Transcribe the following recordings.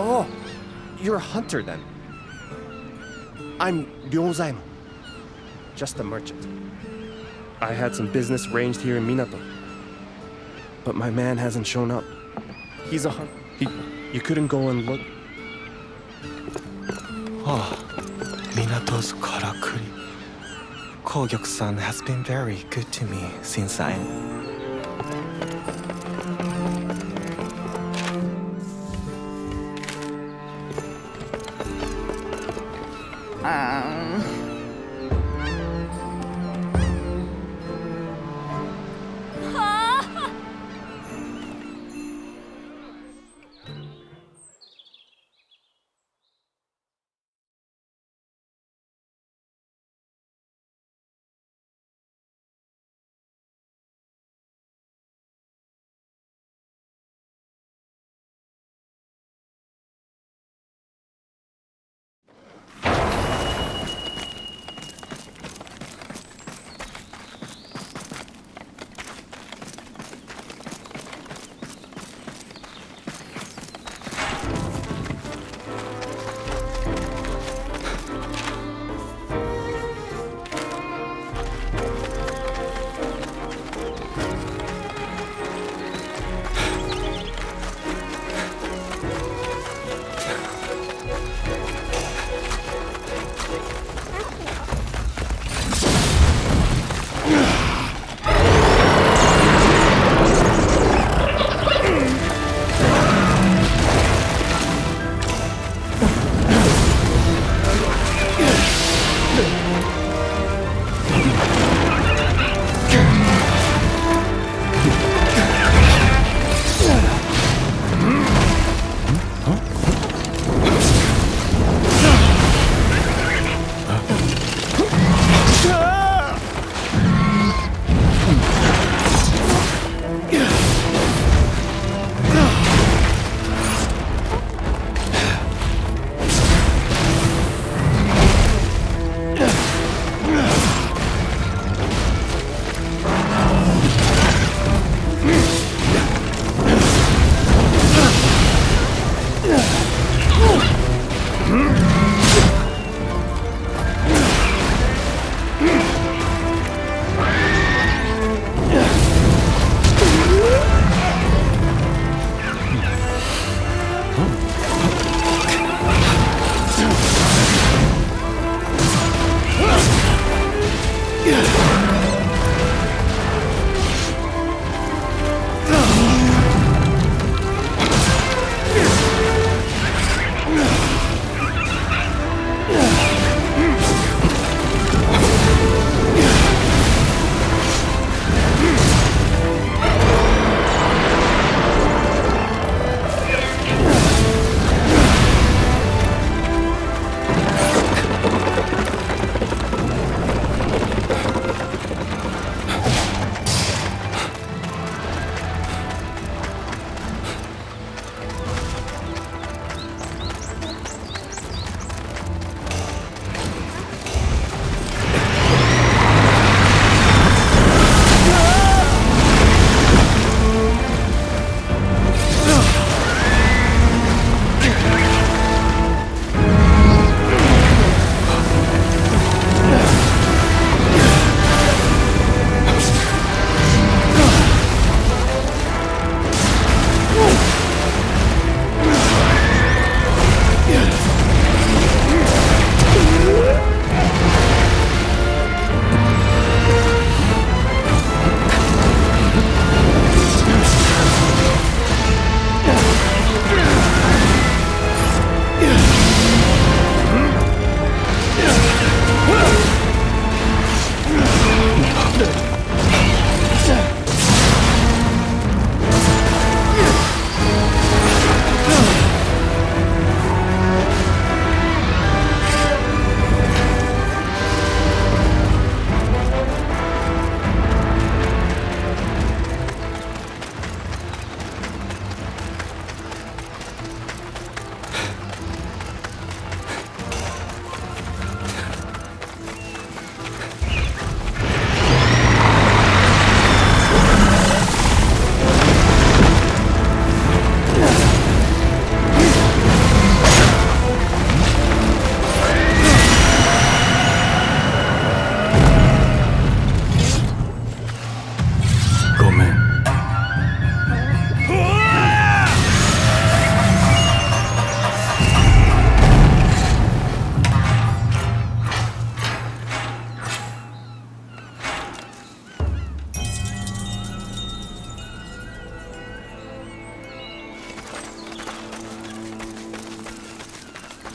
Oh, you're a hunter then. I'm Ryozaemon, just a merchant. I had some business arranged here in Minato, but my man hasn't shown up. He's a hunter. You couldn't go and look? Oh, Minato's karakuri. Kogyok-san has been very good to me since I'm...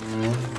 Hello.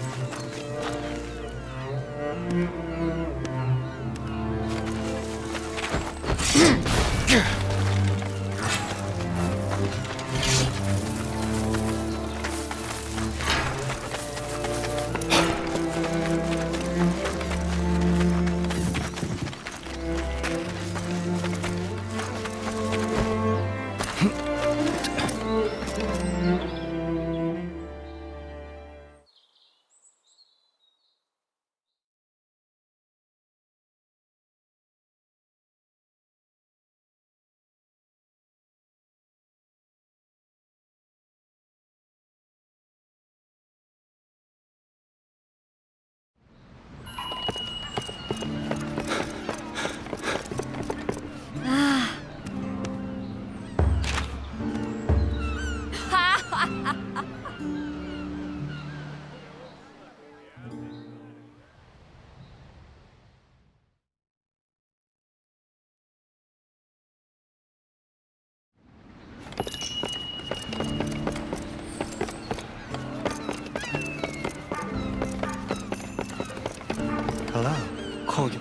攻撃。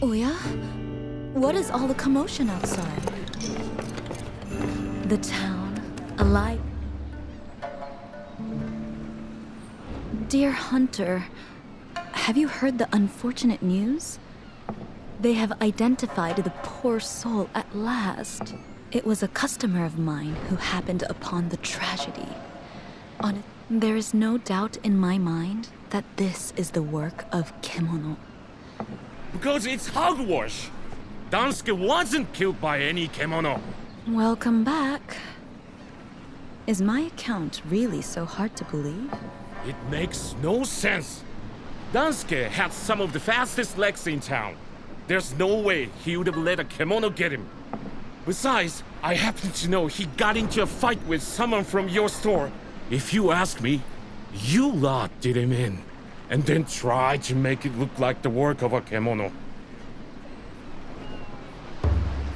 Oya? What is all the commotion outside? The town, alive. Dear Hunter, have you heard the unfortunate news? They have identified the poor soul at last. It was a customer of mine who happened upon the tragedy. There is no doubt in my mind that this is the work of Kemono. Because it's hogwash. Dansuke wasn't killed by any kemono. Welcome back. Is my account really so hard to believe? It makes no sense. Dansuke had some of the fastest legs in town. There's no way he would have let a kemono get him. Besides, I happen to know he got into a fight with someone from your store. If you ask me, you lot did him in, and then tried to make it look like the work of a kemono.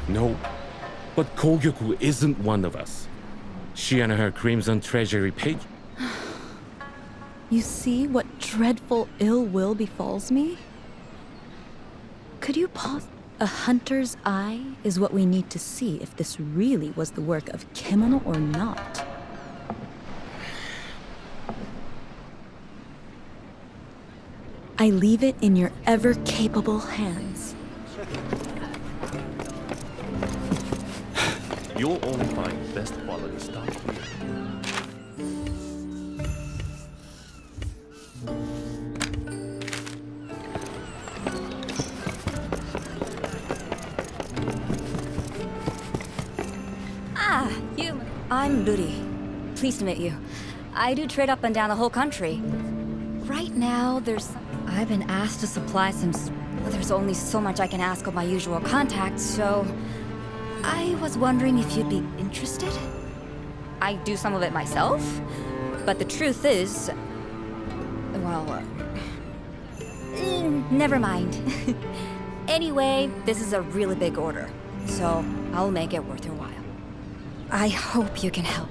No, but Kogyoku isn't one of us. She and her Crimson Treasury page. You see what dreadful ill will befalls me? Could you pause? A hunter's eye is what we need to see if this really was the work of Kemono or not. I leave it in your ever-capable hands. You'll only find best quality stock here. I'm Ruri. Pleased to meet you. I do trade up and down the whole country. Right now, I've been asked to supply some... There's only so much I can ask of my usual contacts, so... I was wondering if you'd be interested? I do some of it myself, but the truth is... Well, never mind. Anyway, this is a really big order, so I'll make it worth your while. I hope you can help.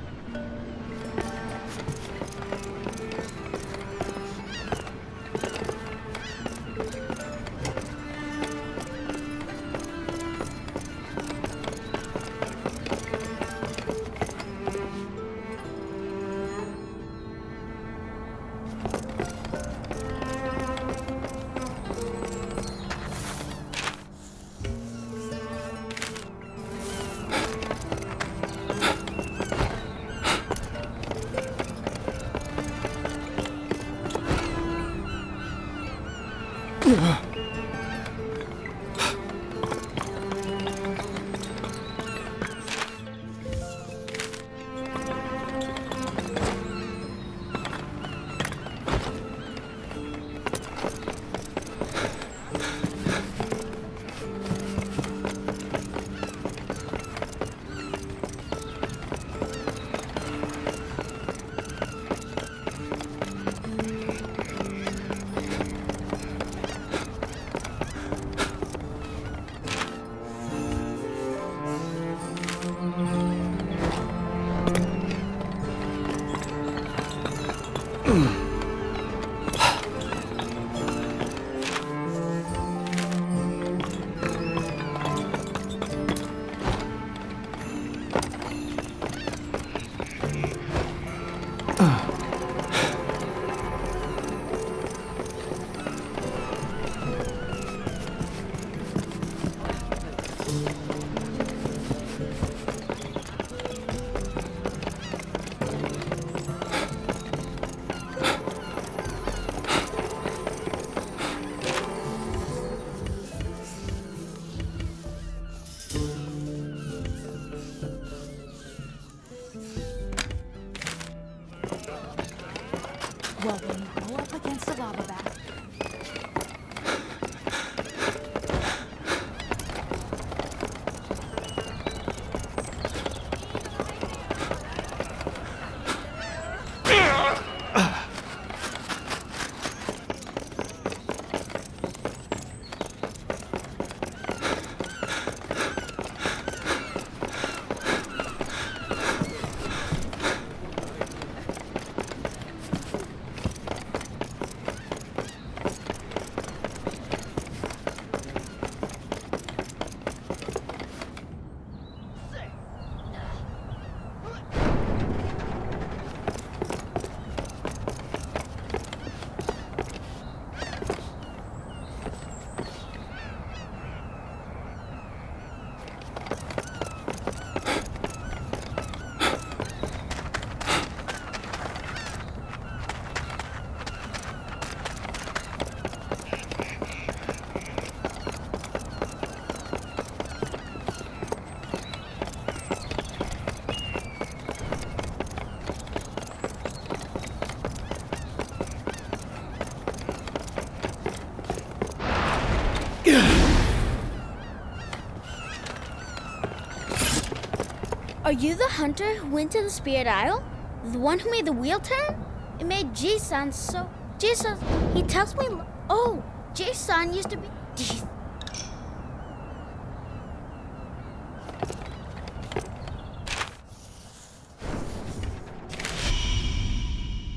Are you the hunter who went to the Spirit Isle? The one who made the wheel turn? It made Ji-san so... Ji-san, he tells me... Oh, Ji-san used to be...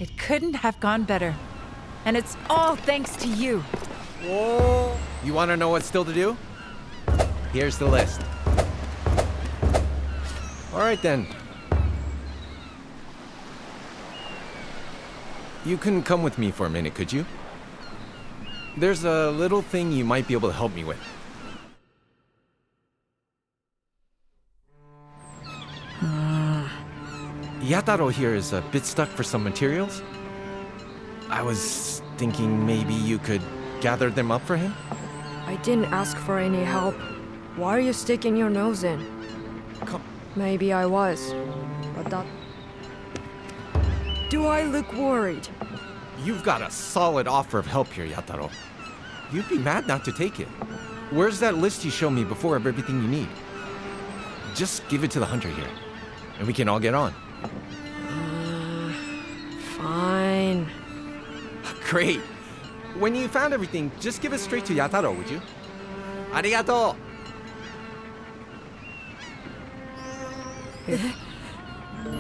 It couldn't have gone better. And it's all thanks to you. Whoa! You want to know what's still to do? Here's the list. All right then. You couldn't come with me for a minute, could you? There's a little thing you might be able to help me with. Yataro here is a bit stuck for some materials. I was thinking maybe you could gather them up for him? I didn't ask for any help. Why are you sticking your nose in? Come. Maybe I was, but that... Do I look worried? You've got a solid offer of help here, Yataro. You'd be mad not to take it. Where's that list you showed me before of everything you need? Just give it to the hunter here, and we can all get on. Fine. Great. When you found everything, just give it straight to Yataro, would you? Arigato!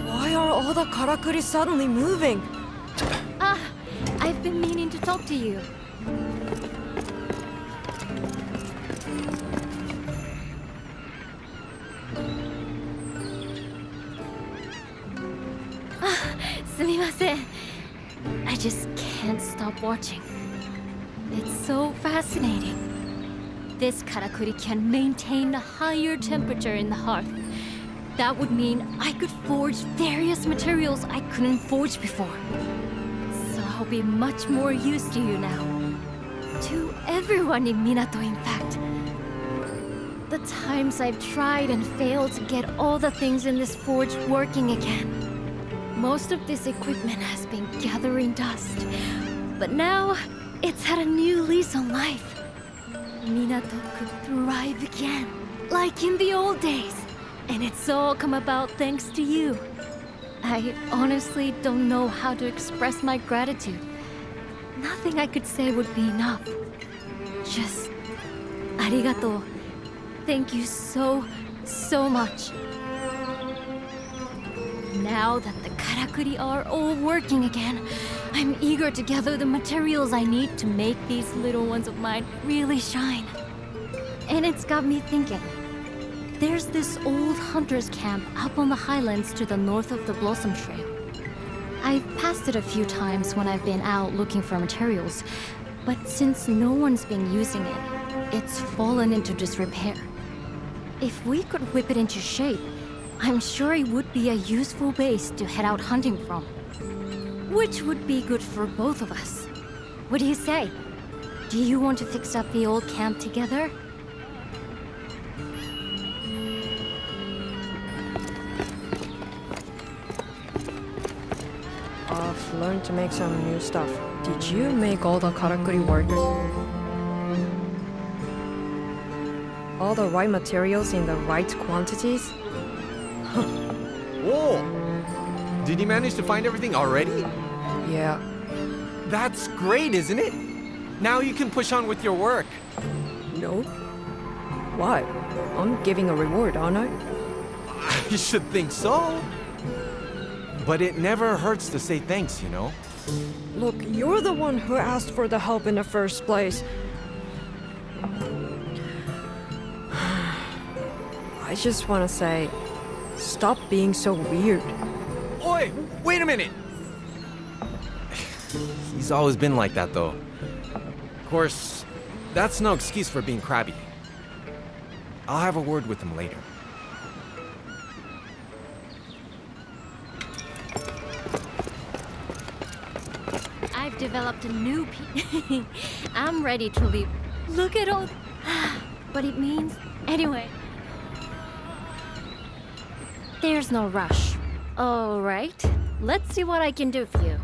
Why are all the karakuri suddenly moving? Ah, I've been meaning to talk to you. Sumimasen. I just can't stop watching. It's so fascinating. This karakuri can maintain a higher temperature in the hearth. That would mean I could forge various materials I couldn't forge before. So I'll be much more used to you now. To everyone in Minato, in fact. The times I've tried and failed to get all the things in this forge working again. Most of this equipment has been gathering dust. But now, it's had a new lease on life. Minato could thrive again, like in the old days. And it's all come about thanks to you. I honestly don't know how to express my gratitude. Nothing I could say would be enough. Just... arigato. Thank you so, so much. Now that the karakuri are all working again, I'm eager to gather the materials I need to make these little ones of mine really shine. And it's got me thinking. There's this old hunter's camp up on the highlands to the north of the Blossom Trail. I've passed it a few times when I've been out looking for materials, but since no one's been using it, it's fallen into disrepair. If we could whip it into shape, I'm sure it would be a useful base to head out hunting from. Which would be good for both of us. What do you say? Do you want to fix up the old camp together? I've learned to make some new stuff. Did you make all the karakuri work? All the right materials in the right quantities? Whoa! Did you manage to find everything already? Yeah. That's great, isn't it? Now you can push on with your work. No? Why? I'm giving a reward, aren't I? I should think so. But it never hurts to say thanks, you know? Look, you're the one who asked for the help in the first place. I just want to say, stop being so weird. Oi, wait a minute! He's always been like that, though. Of course, that's no excuse for being crabby. I'll have a word with him later. I've developed a new I'm ready to leave. Look at all... But it means... Anyway. There's no rush. All right. Let's see what I can do for you.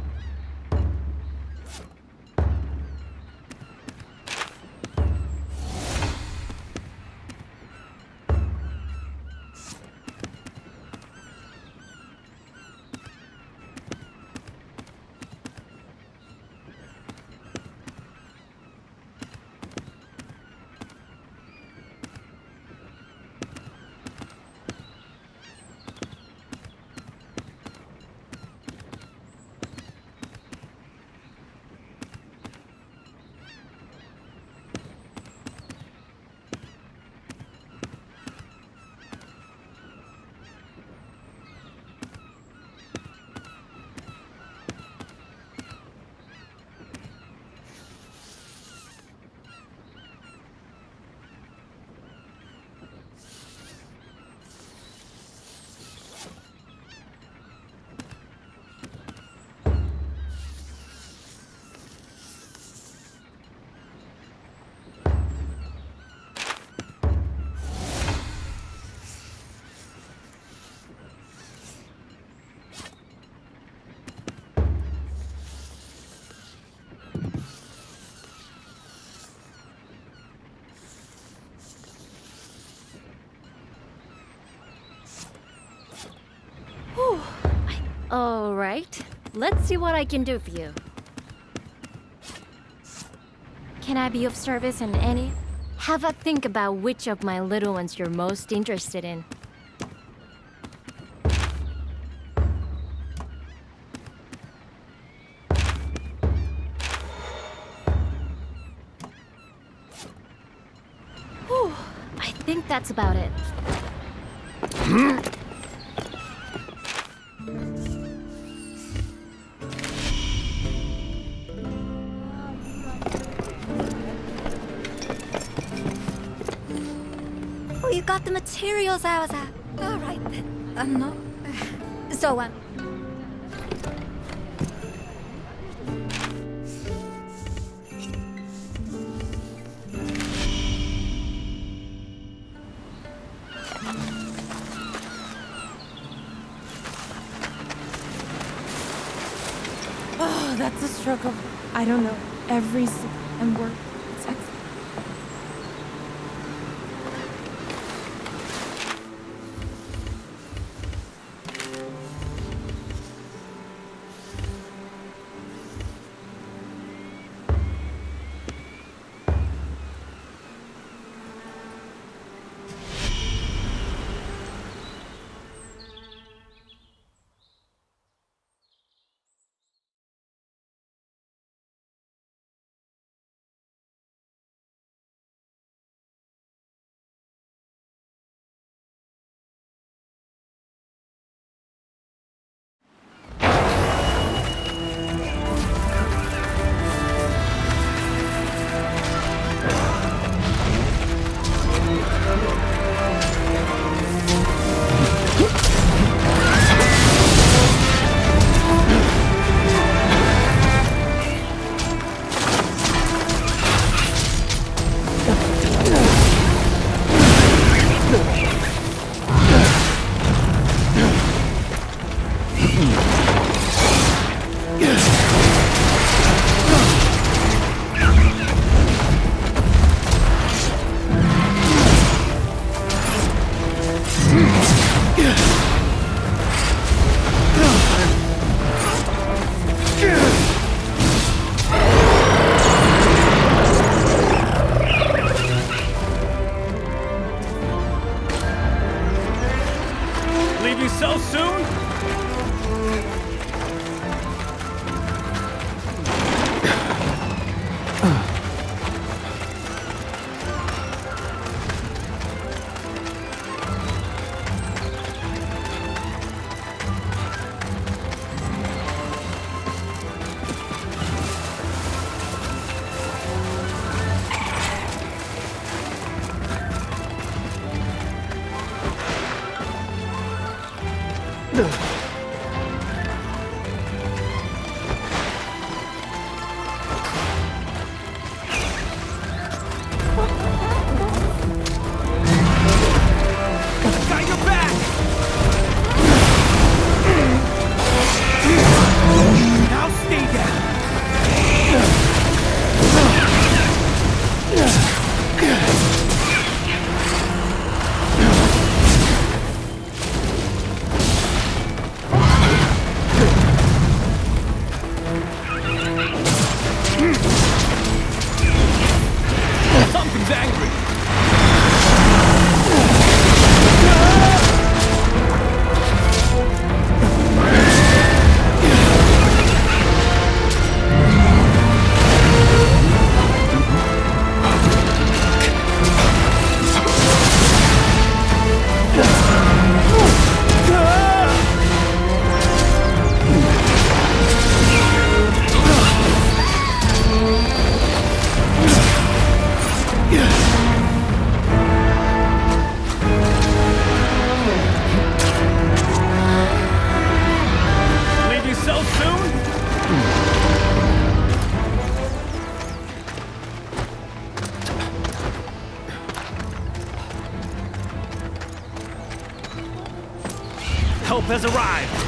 All right. Let's see what I can do for you. Can I be of service in any? Have a think about which of my little ones you're most interested in. Whew, I think that's about it. Oh, you got the materials I was at. All right then. No. So, Oh, that's a struggle. I don't know. And work. It's excellent. Leaving so soon? Got your back! Now stay down! Something's angry! Leaving so soon? Help has arrived!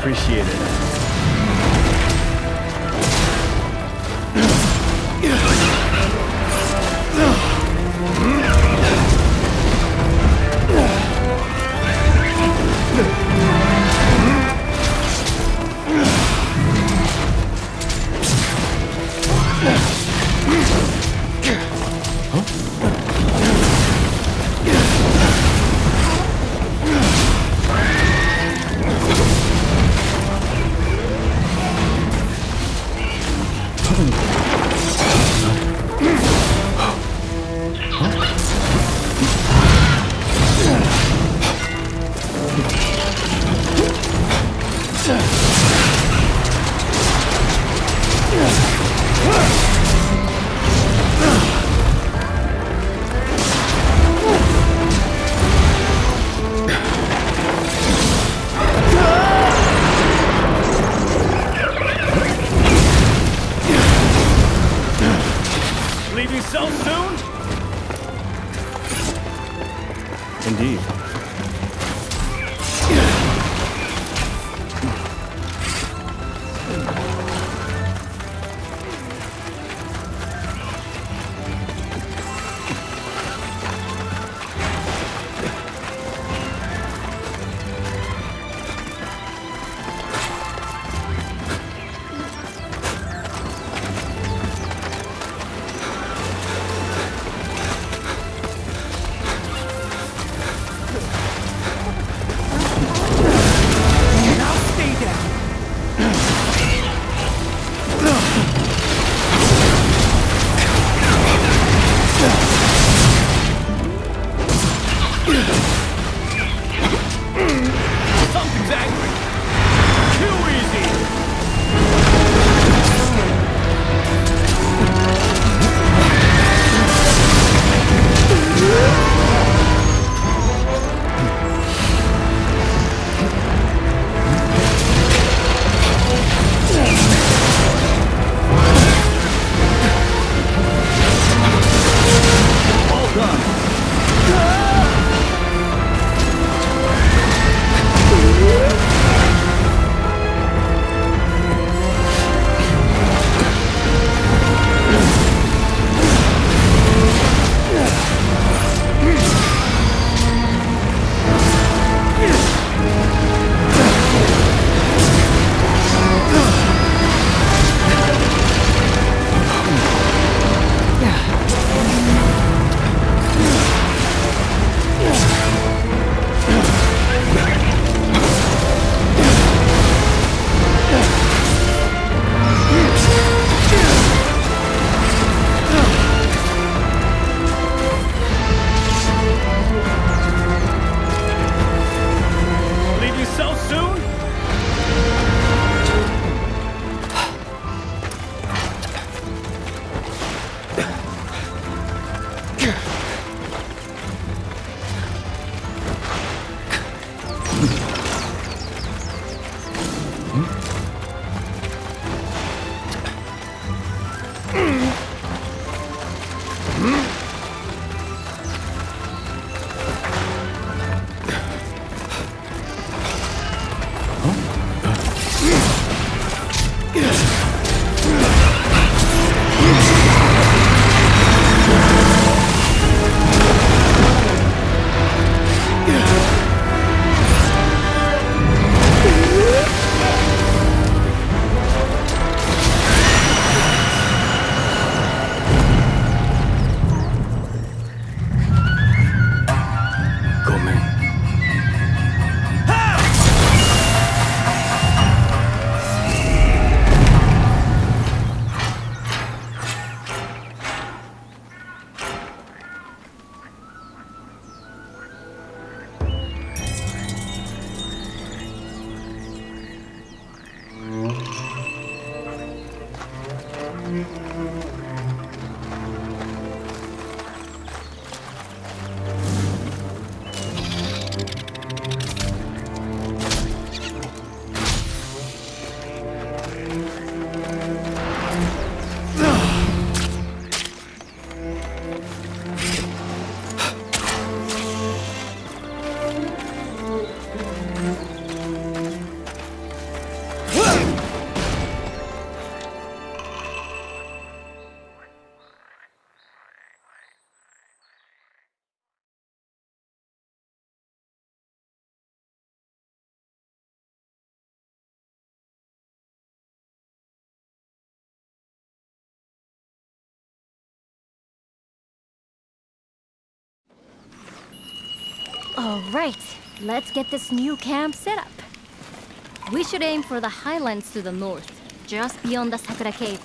Appreciate it. Leaving so soon? Indeed. Alright, let's get this new camp set up. We should aim for the highlands to the north, just beyond the Sakura Cave.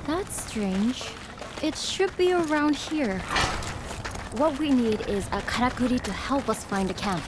That's strange. It should be around here. What we need is a karakuri to help us find a camp.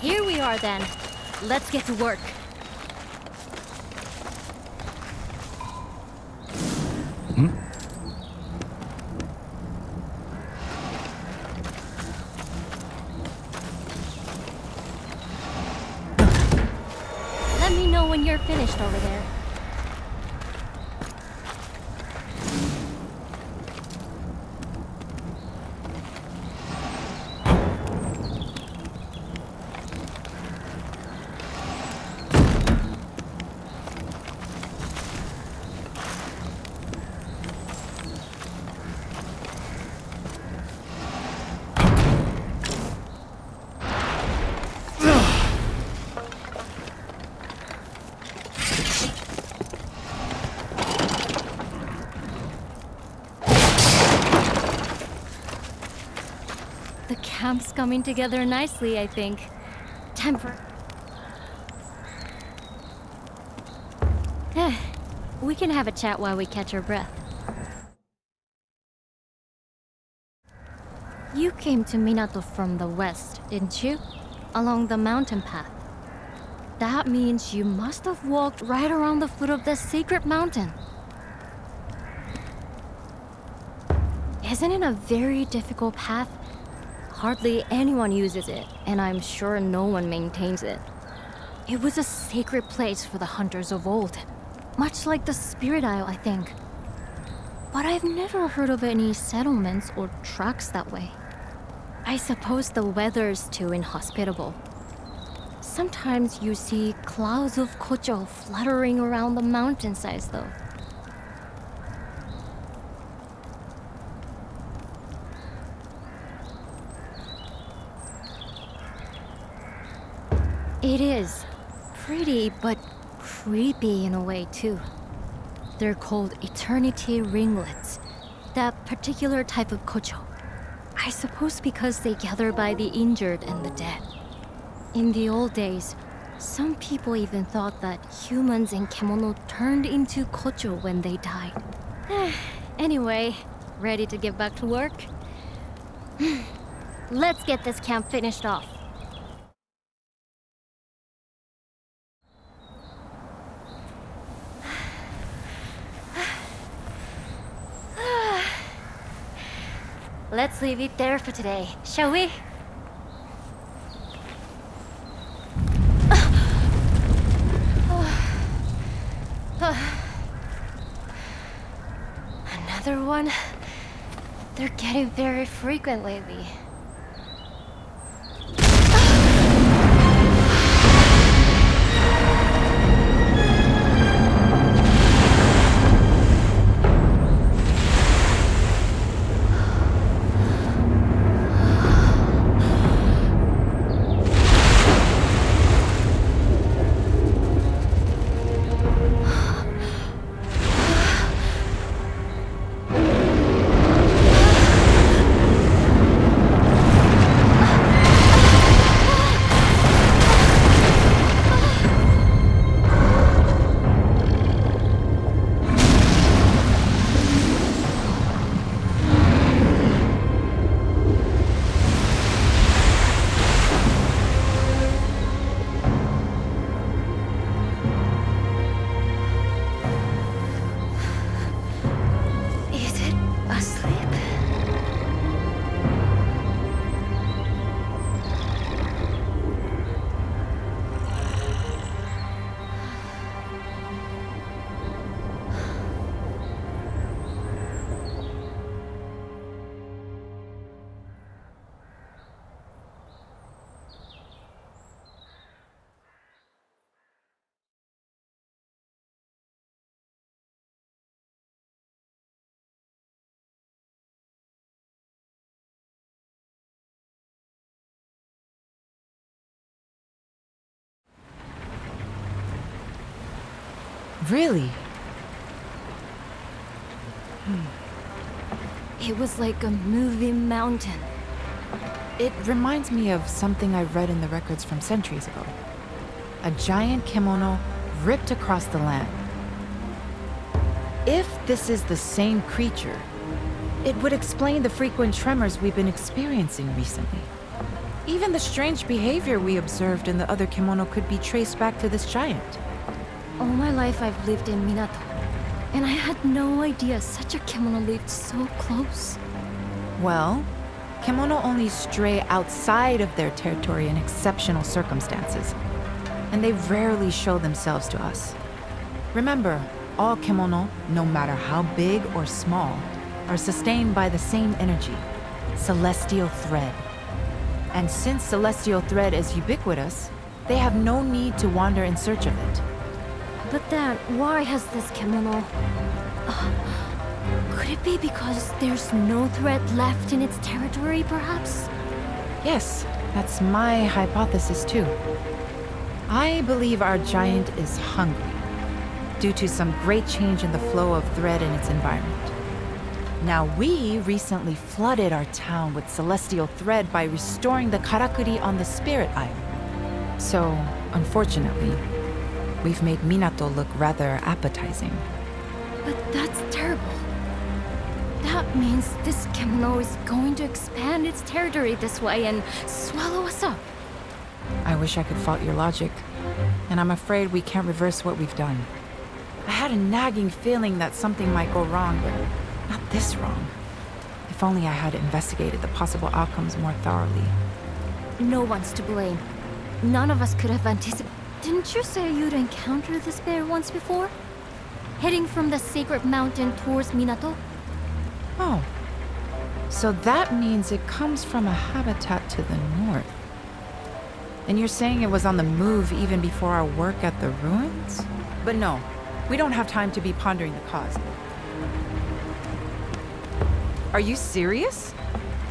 Here we are then. Let's get to work. Let me know when you're finished over there. The camp's coming together nicely, I think. time for... We can have a chat while we catch our breath. You came to Minato from the west, didn't you? Along the mountain path. That means you must have walked right around the foot of the secret mountain. Isn't it a very difficult path? Hardly anyone uses it, and I'm sure no one maintains it. It was a sacred place for the hunters of old. Much like the Spirit Isle, I think. But I've never heard of any settlements or tracks that way. I suppose the weather's too inhospitable. Sometimes you see clouds of kocho fluttering around the mountainsides, though. It is pretty, but creepy in a way, too. They're called eternity ringlets, that particular type of kocho. I suppose because they gather by the injured and the dead. In the old days, some people even thought that humans in kemono turned into kocho when they died. Anyway, ready to get back to work? Let's get this camp finished off. Let's leave it there for today, shall we? Another one? They're getting very frequent lately. Really? It was like a moving mountain. It reminds me of something I read in the records from centuries ago. A giant kimono ripped across the land. If this is the same creature, it would explain the frequent tremors we've been experiencing recently. Even the strange behavior we observed in the other kimono could be traced back to this giant. All my life I've lived in Minato, and I had no idea such a kimono lived so close. Well, kimono only stray outside of their territory in exceptional circumstances, and they rarely show themselves to us. Remember, all kimono, no matter how big or small, are sustained by the same energy, celestial thread. And since celestial thread is ubiquitous, they have no need to wander in search of it. But then, why has this kimono... could it be because there's no thread left in its territory, perhaps? Yes, that's my hypothesis too. I believe our giant is hungry, due to some great change in the flow of thread in its environment. Now, we recently flooded our town with celestial thread by restoring the karakuri on the Spirit Isle. So, unfortunately, we've made Minato look rather appetizing. But that's terrible. That means this kemono is going to expand its territory this way and swallow us up. I wish I could fault your logic, and I'm afraid we can't reverse what we've done. I had a nagging feeling that something might go wrong, but not this wrong. If only I had investigated the possible outcomes more thoroughly. No one's to blame. None of us could have anticipated. Didn't you say you'd encountered this bear once before? Heading from the sacred mountain towards Minato? Oh. So that means it comes from a habitat to the north. And you're saying it was on the move even before our work at the ruins? But no, we don't have time to be pondering the cause. Are you serious?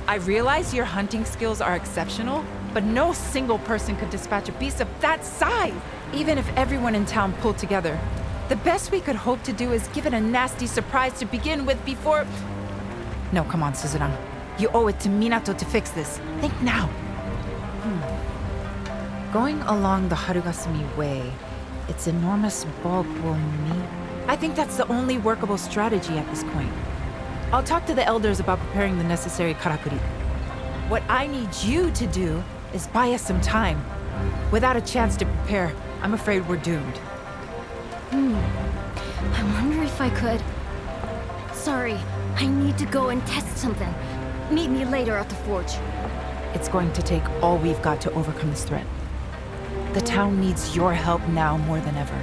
I realize your hunting skills are exceptional, but no single person could dispatch a beast of that size! Even if everyone in town pulled together, the best we could hope to do is give it a nasty surprise to begin with before... No, come on, Suzuna. You owe it to Minato to fix this. Think now. Going along the Harugasumi Way, its enormous bulk will meet... I think that's the only workable strategy at this point. I'll talk to the elders about preparing the necessary karakuri. What I need you to do is buy us some time. Without a chance to prepare, I'm afraid we're doomed. I wonder if I could... Sorry, I need to go and test something. Meet me later at the forge. It's going to take all we've got to overcome this threat. The town needs your help now more than ever.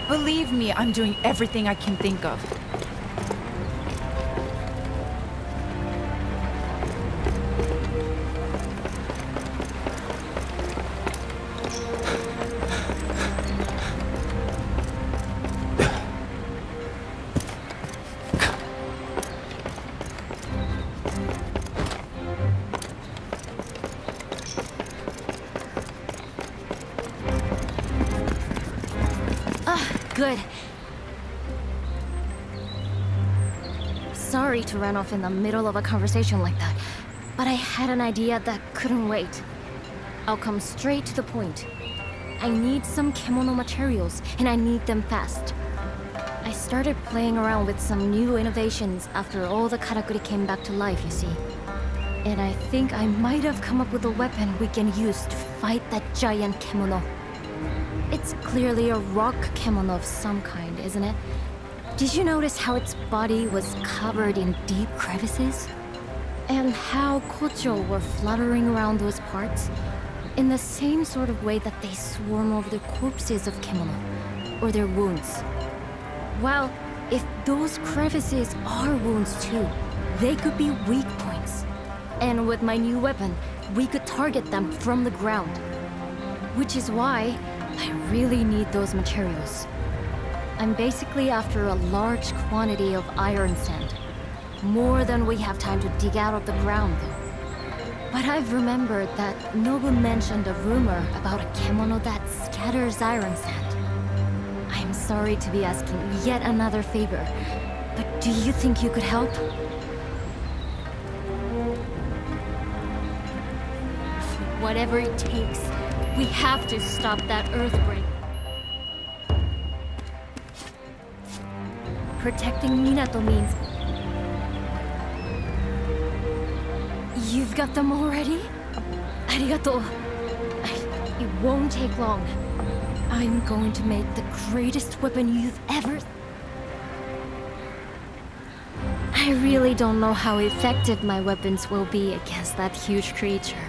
Believe me, I'm doing everything I can think of. Good. Sorry to run off in the middle of a conversation like that, but I had an idea that couldn't wait. I'll come straight to the point. I need some kemono materials, and I need them fast. I started playing around with some new innovations after all the karakuri came back to life, you see. And I think I might have come up with a weapon we can use to fight that giant kemono. It's clearly a rock kemono of some kind, isn't it? Did you notice how its body was covered in deep crevices? And how kocho were fluttering around those parts? In the same sort of way that they swarm over the corpses of kemono, or their wounds. Well, if those crevices are wounds too, they could be weak points. And with my new weapon, we could target them from the ground. Which is why I really need those materials. I'm basically after a large quantity of iron sand. More than we have time to dig out of the ground, though. But I've remembered that Nobu mentioned a rumor about a kemono that scatters iron sand. I'm sorry to be asking yet another favor, but do you think you could help? Whatever it takes. We have to stop that earthquake. Protecting Minato means... You've got them already? Arigato. It won't take long. I'm going to make the greatest weapon you've ever... I really don't know how effective my weapons will be against that huge creature.